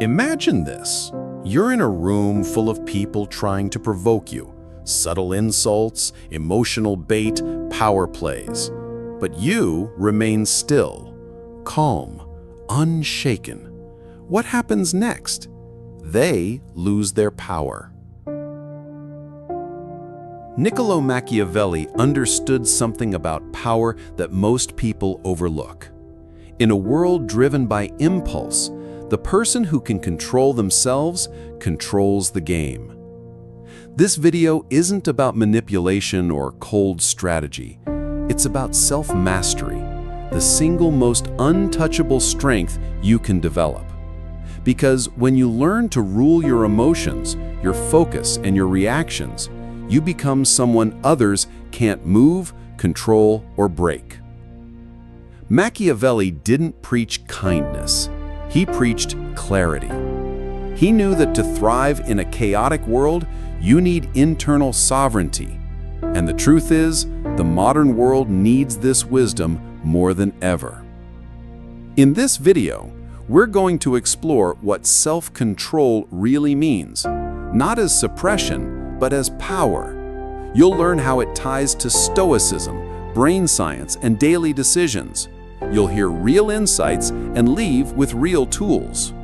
Imagine this. You're in a room full of people trying to provoke you. Subtle insults, emotional bait, power plays. But you remain still, calm, unshaken. What happens next? They lose their power. Niccolo Machiavelli understood something about power that most people overlook. In a world driven by impulse, the person who can control themselves controls the game. This video isn't about manipulation or cold strategy. It's about self-mastery, the single most untouchable strength you can develop. Because when you learn to rule your emotions, your focus, and your reactions, you become someone others can't move, control, or break. Machiavelli didn't preach kindness. He preached clarity. He knew that to thrive in a chaotic world, you need internal sovereignty. And the truth is, the modern world needs this wisdom more than ever. In this video, we're going to explore what self-control really means, not as suppression, but as power. You'll learn how it ties to Stoicism, brain science, and daily decisions. You'll hear real insights and leave with real tools.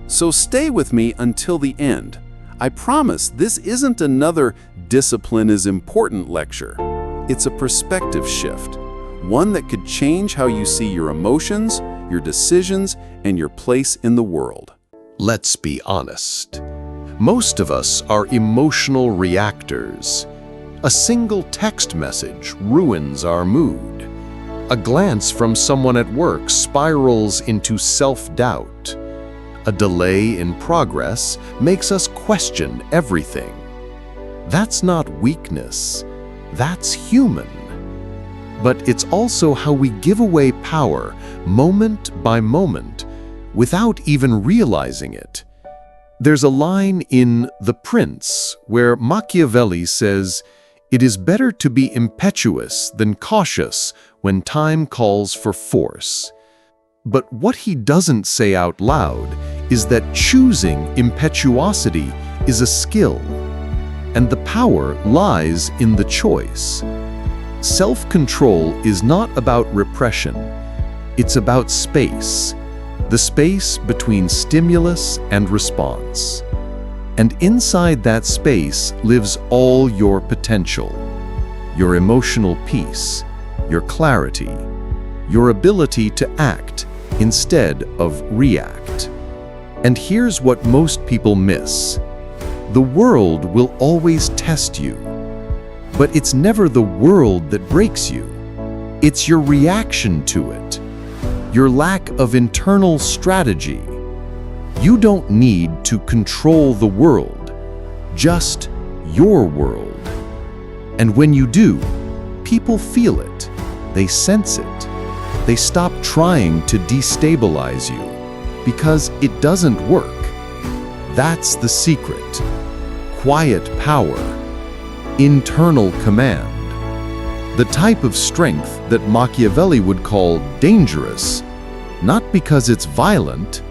So stay with me until the end. I promise this isn't another discipline is important lecture. It's a perspective shift, one that could change how you see your emotions, your decisions, and your place in the world. Let's be honest. Most of us are emotional reactors. A single text message ruins our mood. A glance from someone at work spirals into self-doubt. A delay in progress makes us question everything. That's not weakness. That's human. But it's also how we give away power moment by moment without even realizing it. There's a line in The Prince where Machiavelli says, "It is better to be impetuous than cautious when time calls for force." But what he doesn't say out loud is that choosing impetuosity is a skill, and the power lies in the choice. Self-control is not about repression. It's about space, the space between stimulus and response. And inside that space lives all your potential, your emotional peace, your clarity, your ability to act instead of react. And here's what most people miss. The world will always test you, but it's never the world that breaks you. It's your reaction to it, your lack of internal strategy. You don't need to control the world, just your world. And when you do, people feel it, they sense it. They stop trying to destabilize you because it doesn't work. That's the secret. Quiet power, internal command. The type of strength that Machiavelli would call dangerous, not because it's violent,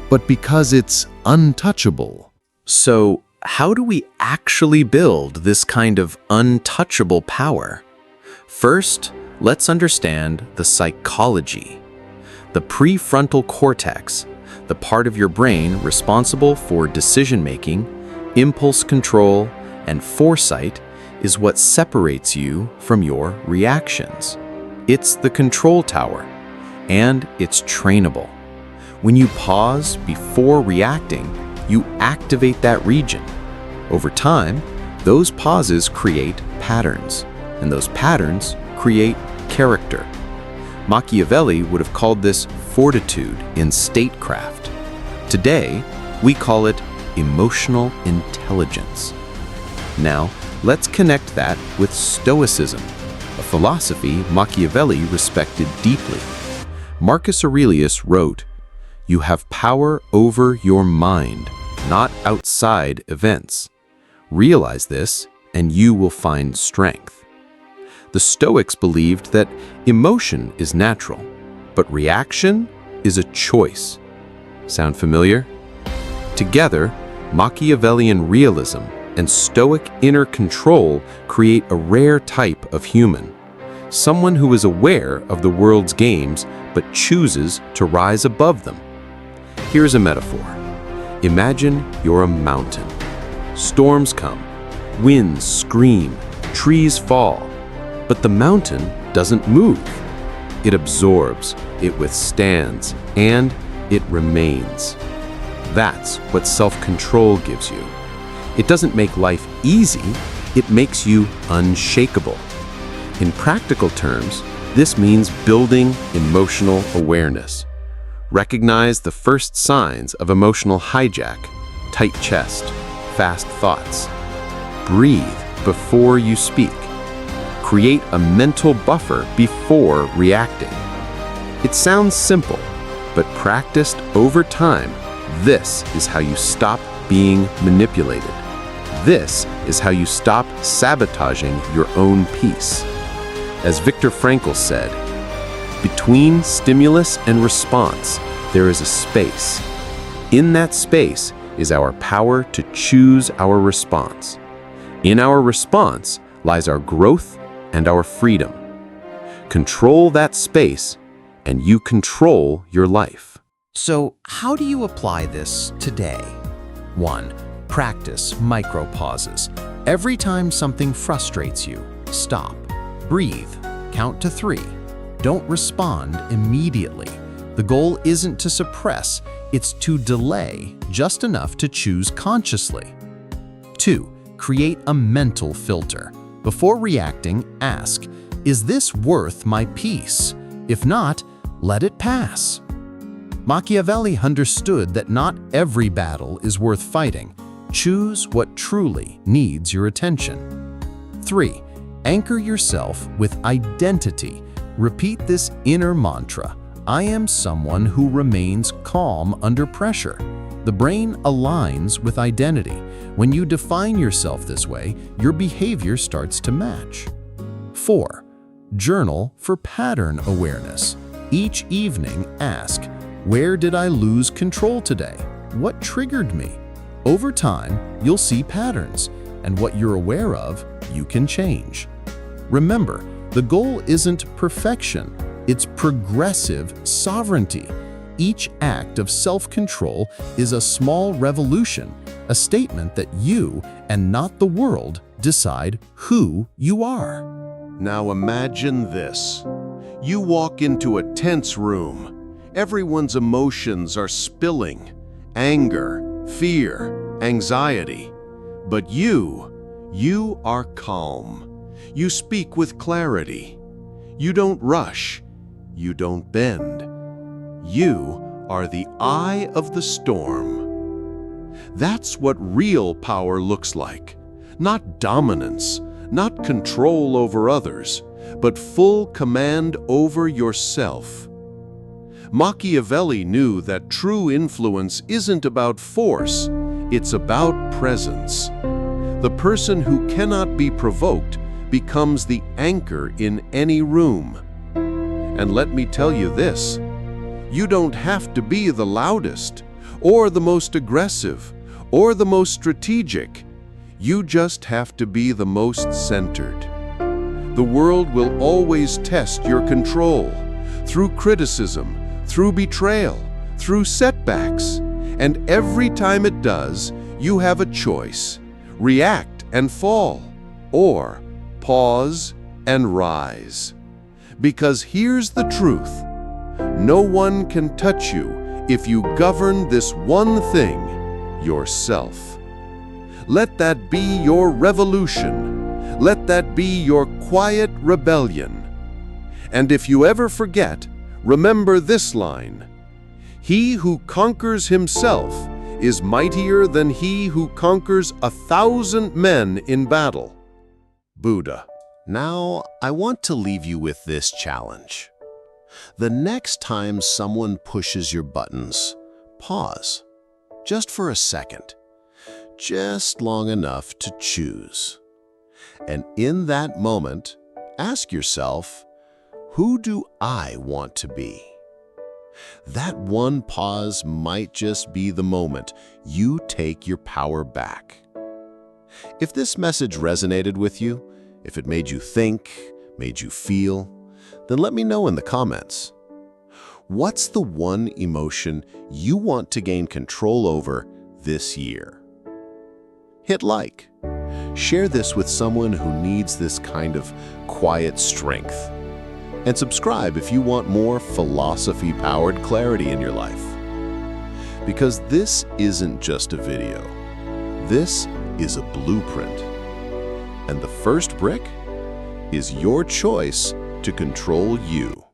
but because it's untouchable. So, how do we actually build this kind of untouchable power? First, let's understand the psychology. The prefrontal cortex, the part of your brain responsible for decision-making, impulse control, and foresight, is what separates you from your reactions. It's the control tower, and it's trainable. When you pause before reacting, you activate that region. Over time, those pauses create patterns, and those patterns create character. Machiavelli would have called this fortitude in statecraft. Today, we call it emotional intelligence. Now, let's connect that with Stoicism, a philosophy Machiavelli respected deeply. Marcus Aurelius wrote, "You have power over your mind, not outside events. Realize this, and you will find strength." The Stoics believed that emotion is natural, but reaction is a choice. Sound familiar? Together, Machiavellian realism and Stoic inner control create a rare type of human. Someone who is aware of the world's games but chooses to rise above them. Here's a metaphor. Imagine you're a mountain. Storms come, winds scream, trees fall, but the mountain doesn't move. It absorbs, it withstands, and it remains. That's what self-control gives you. It doesn't make life easy, it makes you unshakable. In practical terms, this means building emotional awareness. Recognize the first signs of emotional hijack: tight chest, fast thoughts. Breathe before you speak. Create a mental buffer before reacting. It sounds simple, but practiced over time, this is how you stop being manipulated. This is how you stop sabotaging your own peace. As Viktor Frankl said, between stimulus and response, there is a space. In that space is our power to choose our response. In our response lies our growth and our freedom. Control that space, and you control your life. So, how do you apply this today? 1. Practice micro-pauses. Every time something frustrates you, stop. Breathe. Count to 3. Don't respond immediately. The goal isn't to suppress, it's to delay just enough to choose consciously. 2. Create a mental filter. Before reacting, ask, is this worth my peace? If not, let it pass. Machiavelli understood that not every battle is worth fighting. Choose what truly needs your attention. 3. Anchor yourself with identity. Repeat this inner mantra: I am someone who remains calm under pressure. The brain aligns with identity. When you define yourself this way, your behavior starts to match. 4. Journal for pattern awareness. Each evening, ask, where did I lose control today? What triggered me? Over time, you'll see patterns, and what you're aware of, you can change. Remember, the goal isn't perfection, it's progressive sovereignty. Each act of self-control is a small revolution, a statement that you, and not the world, decide who you are. Now imagine this. You walk into a tense room. Everyone's emotions are spilling: anger, fear, anxiety. But you are calm. You speak with clarity. You don't rush. You don't bend. You are the eye of the storm. That's what real power looks like. Not dominance, not control over others, but full command over yourself. Machiavelli knew that true influence isn't about force, it's about presence. The person who cannot be provoked becomes the anchor in any room. And let me tell you this, you don't have to be the loudest, or the most aggressive, or the most strategic. You just have to be the most centered. The world will always test your control, through criticism, through betrayal, through setbacks. And every time it does, you have a choice: react and fall, or pause and rise. Because here's the truth: no one can touch you if you govern this one thing, yourself. Let that be your revolution. Let that be your quiet rebellion. And if you ever forget, remember this line: he who conquers himself is mightier than he who conquers 1,000 men in battle. Buddha. Now, I want to leave you with this challenge. The next time someone pushes your buttons, pause, just for a second, just long enough to choose. And in that moment, ask yourself, who do I want to be? That one pause might just be the moment you take your power back. If this message resonated with you, if it made you think, made you feel, then let me know in the comments. What's the one emotion you want to gain control over this year? Hit like. Share this with someone who needs this kind of quiet strength. And subscribe if you want more philosophy-powered clarity in your life. Because this isn't just a video. This is a blueprint. And the first brick is your choice to control you.